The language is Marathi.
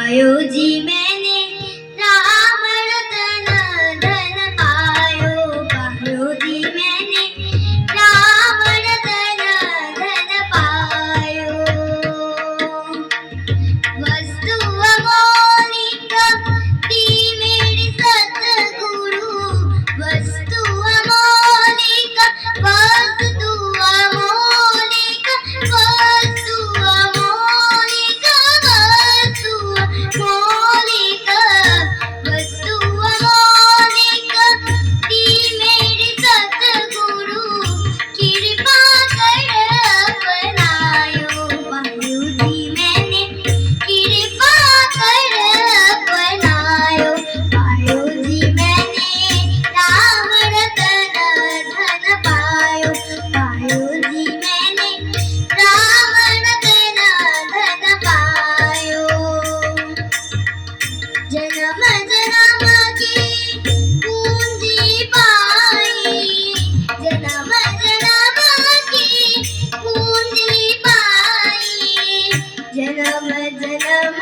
पायो जी मैंने रावण तन धन पायो। पायो जी मैंने रावण तन धन पायो। वस्तु अमोलिक ती मेरी सतगुरु। वस्तु अमोलिक वस्तु अमोलिक वस्तु अमोलिक वस्तु अमोलिक वस्तु अमोलिक ती मेरी सतगुरु। कृपा कर अपनायो। पायो जी मैंने कृपा कर अपनायो। पायो जी मैंने रावण तन धन पायो। पायो जी मैंने रावण तन धन पायो। जन्म जन्म की पूंजी पाई। जन्म जन्म की पूंजी पाई। जन्म जन्म